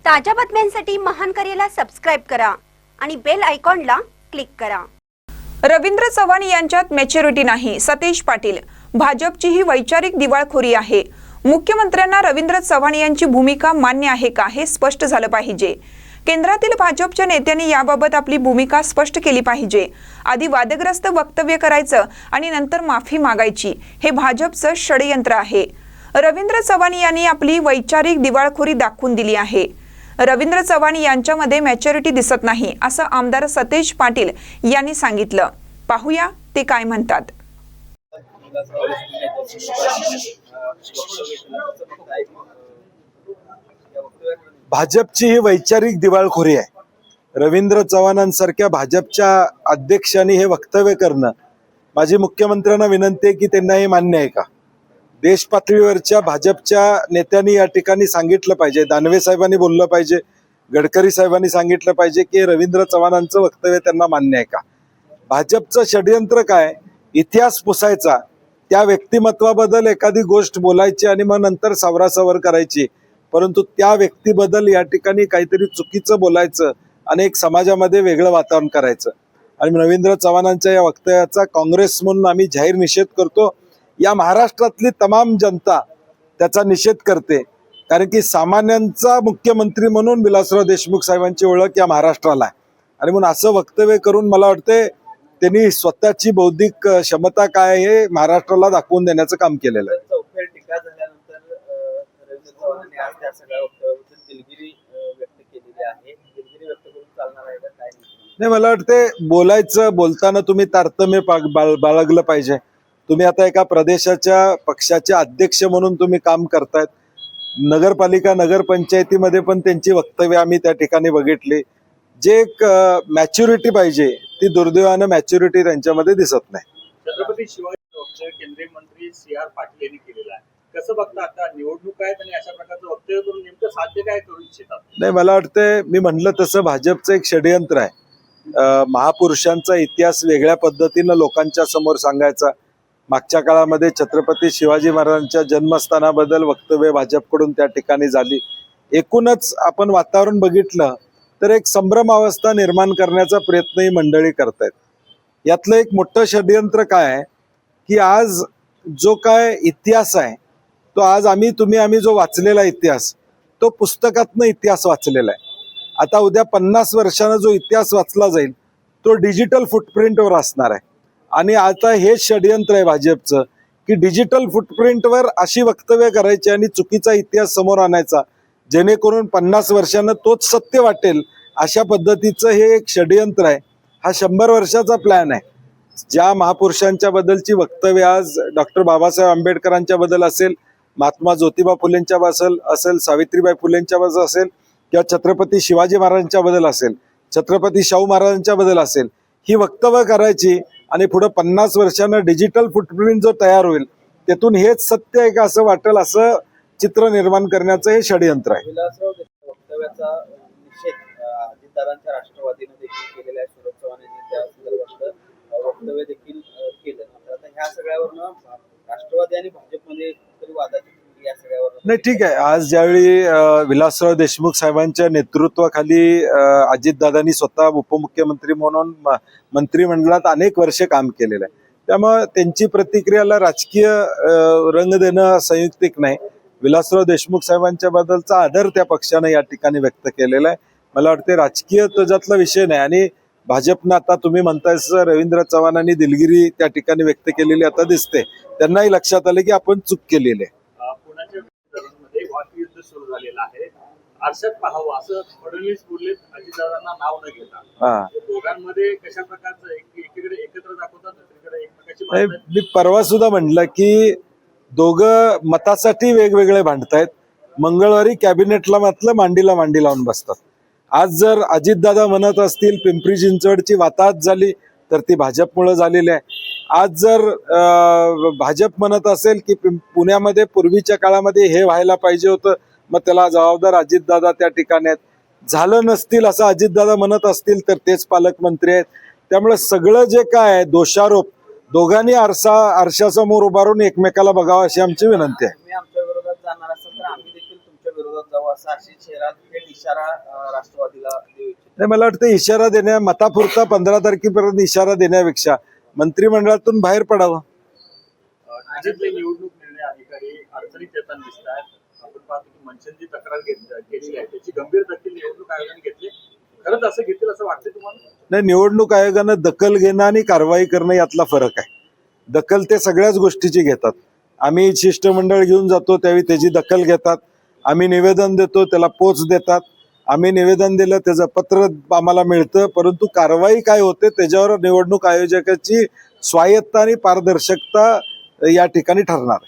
ताज्या बातम्यांसाठी महान करेला सबस्क्राइब करा आणि बेल आयकॉनला क्लिक करा। रवींद्र चव्हाण यांच्यात मॅच्युरिटी नाही, सतीश पाटील। भाजपची ही वैचारिक दिवाळखोरी आहे। मुख्यमंत्र्यांना रवींद्र चव्हाण यांची भूमिका मान्य आहे का हे स्पष्ट झालं पाहिजे। केंद्रातील भाजपच्या नेत्यांनी याबाबत आपली भूमिका स्पष्ट केली पाहिजे। आधी वादग्रस्त वक्तव्य करायचं आणि नंतर माफी मागायची, हे भाजपचं षडयंत्र आहे। रवींद्र चव्हाण यांनी आपली वैचारिक दिवाळखोरी दाखवून दिली आहे। रवींद्र चव्हाण यांच्यामध्ये मॅच्युरिटी दिसत नाही, असं आमदार सतीश पाटील यांनी सांगितलं। पाहूया ते काय म्हणतात। भाजपची ही वैचारिक दिवाळखोरी आहे। रवींद्र चव्हाणांसारख्या भाजपच्या अध्यक्षांनी हे वक्तव्य करणं, माझी मुख्यमंत्र्यांना विनंती आहे की त्यांना हे मान्य आहे का। देश पातळीवरच्या भाजपच्या नेत्यांनी या ठिकाणी सांगितलं पाहिजे, दानवे साहेबांनी बोललं पाहिजे, गडकरी साहेबांनी सांगितलं पाहिजे की रवींद्र चव्हाणांचं वक्तव्य त्यांना मान्य आहे का। भाजपचं षडयंत्र काय, इतिहास पुसायचा, त्या व्यक्तिमत्वाबद्दल एखादी गोष्ट बोलायची आणि मग नंतर सावरासावर करायची, परंतु त्या व्यक्तीबद्दल या ठिकाणी काहीतरी चुकीचं बोलायचं आणि एक समाजामध्ये वेगळं वातावरण करायचं। आणि रवींद्र चव्हाणांच्या या वक्तव्याचा काँग्रेस म्हणून आम्ही जाहीर निषेध करतो। या महाराष्ट्रातली तमाम जनता त्याचा निषेध करते, कारण की सामान्यांचा मुख्यमंत्री म्हणून विलासराव देशमुख साहेबांची ओळख या महाराष्ट्राला आहे। आणि म्हणून असं वक्तव्य करून मला वाटते त्यांनी स्वतःची बौद्धिक क्षमता काय हे महाराष्ट्राला दाखवून देण्याचं काम केलेलं आहे। नाही, मला वाटते बोलायचं, बोलताना तुम्ही तारतम्य बाळगलं पाहिजे। तुम्ही आता एका प्रदेशाच्या पक्षाचे अध्यक्ष म्हणून तुम्ही काम करतायत। नगरपालिका नगरपंचायतीमध्ये पण त्यांची वक्तव्य आम्ही त्या ठिकाणी बघितली। जे एक मॅच्युरिटी पाहिजे ती दुर्दैवानं मॅच्युरिटी त्यांच्यामध्ये दिसत नाही। छत्रपती शिवाजी केंद्रीय मंत्री CR पाटील यांनी केलेला आहे, कसं बघता आता निवडणूक आहेत आणि अशा प्रकारचं वक्तव्य करून नेमकं साध्य काय करू इच्छितात? नाही, मला वाटतंय मी म्हणलं तसं भाजपचं एक षडयंत्र आहे। महापुरुषांचा इतिहास वेगळ्या पद्धतीनं लोकांच्या समोर सांगायचा। मागच्या काळामध्ये छत्रपती शिवाजी महाराजांच्या जन्मस्थानाबद्दल वक्तव्य भाजपकडून त्या ठिकाणी झाली। एकूणच आपण वातावरण बघितलं तर एक संभ्रम अवस्था निर्माण करण्याचा प्रयत्न ही मंडळी करतायत। यातलं एक मोठं षडयंत्र काय आहे की आज जो काय इतिहास आहे तो आज आम्ही जो वाचलेला इतिहास, तो पुस्तकातनं इतिहास वाचलेला आहे। आता उद्या 50 वर्षानं जो इतिहास वाचला जाईल तो डिजिटल फुटप्रिंटवर असणार आहे। आणि आता हे षडयंत्र आहे भाजपचं की डिजिटल फुटप्रिंटवर अशी वक्तव्य करायची आणि चुकीचा इतिहास समोर आणायचा, जेणेकरून 50 वर्षानं तोच सत्य वाटेल, अशा पद्धतीचं हे एक षडयंत्र आहे। हा 100 वर्षाचा प्लॅन आहे। ज्या महापुरुषांच्या बद्दलची वक्तव्य आज डॉक्टर बाबासाहेब आंबेडकरांच्या बद्दल असेल, महात्मा ज्योतिबा फुलेंच्या बद्दल असेल, सावित्रीबाई फुलेंच्या बद्दल असेल, किंवा छत्रपती शिवाजी महाराजांच्या बद्दल असेल, छत्रपती शाहू महाराजांच्या बद्दल असेल, ही वक्तव्य करायची आणि पुढे 50 वर्षांना डिजिटल फुटप्रिंट जो तयार होईल त्यातून हेच सत्य आहे का असं वाटेल, असं चित्र निर्माण करण्याचं हे षडयंत्र आहे। विलासराव देशमुख वक्तव्याचा निषेध अजितदादांच्या राष्ट्रवादीने देखील केलेला आहे। सुरज चव्हाण यांनी त्या संदर्भात वक्तव्य देखील केलं। आता ह्या सगळ्यावरनं राष्ट्रवादी आणि भाजपमध्ये वादाची या सगळ्यावर नाही, ठीक आहे। आज ज्यावेळी विलासराव देशमुख साहेबांच्या नेतृत्वाखाली अजितदादांनी स्वतः उपमुख्यमंत्री म्हणून मंत्रिमंडळात अनेक वर्षे काम केलेलं आहे, त्यामुळे त्यांची प्रतिक्रियाला राजकीय रंग देणं संयुक्तिक नाही। विलासराव देशमुख साहेबांच्या बद्दलचा आदर त्या पक्षानं या ठिकाणी व्यक्त केलेला आहे। मला वाटते राजकीय त्याच्यातला विषय नाही। आणि भाजपनं आता तुम्ही म्हणताय रवींद्र चव्हाणांनी दिलगिरी त्या ठिकाणी व्यक्त केलेली आता दिसते, त्यांनाही लक्षात आले की आपण चूक केलेली आहे। पुण्याच्या विधानसभेमध्ये वाकयुद्ध सुरू झालेलं आहे। आरशात पाहावं असं फडणवीस बोलले, अजितदादांना नाव न घेता। दोघांमध्ये कशा प्रकारचं एकीकडे एकत्र दाखवतात, दुसरीकडे एकमेकांची मी परवा सुद्धा म्हटलं की दोघं मतासाठी वेगवेगळे भांडतायत। मंगळवारी कॅबिनेटला मात्र मांडीला मांडी लावून बसतात। आज जर अजितदादा म्हणत असतील पिंपरी चिंचवडची वाताहत झाली तर ती भाजपमुळे झालेली आहे। आज जर भाजप म्हणत असेल की पुण्यामध्ये पूर्वीच्या काळामध्ये हे व्हायला पाहिजे होतं, मग त्याला जबाबदार अजितदादा त्या ठिकाणी आहेत। झालं नसतील असं अजितदादा म्हणत असतील तर तेच पालकमंत्री आहेत। त्यामुळे सगळं जे काय आहे दोषारोप दोघांनी आरशासमोर उभारून एकमेकाला बघावं अशी आमची विनंती आहे। आमच्या विरोधात जाणार असेल तर आम्ही देखील तुमच्या विरोधात जाऊ करावं असा आशिष शेलार थेट इशारा राष्ट्रवादीला देऊ इच्छित. नाही, मला वाटतं इशारा देण्या मतापुरता 15 तारखेपर्यंत इशारा देण्यापेक्षा मंत्रिमंडळातून बाहेर पडावं. राज्यातले निवडणूक निर्णय अधिकारी अडचणीत येताना दिसत आहेत. आपण पाहतो की मनसेची तक्रार केलेली आहे, त्याची गंभीर दखल निवडणूक आयोगाने घेतली. खरंच असं घेतील असं वाटतं तुम्हाला? नाही, निवडणूक आयोगानं दखल घेणं आणि कारवाई करणं यातला फरक आहे. दखल ते सगळ्याच गोष्टीची घेतात. आम्ही शिष्टमंडळ घेऊन जातो त्यावेळी त्याची दखल घेतात. आम्ही निवेदन देतो त्याला पोच देतात. आम्ही निवेदन दिलं त्याचं पत्र आम्हाला मिळतं, परंतु कारवाई काय होते त्याच्यावर निवडणूक आयोजकाची स्वायत्ता आणि पारदर्शकता या ठिकाणी ठरणार आहे.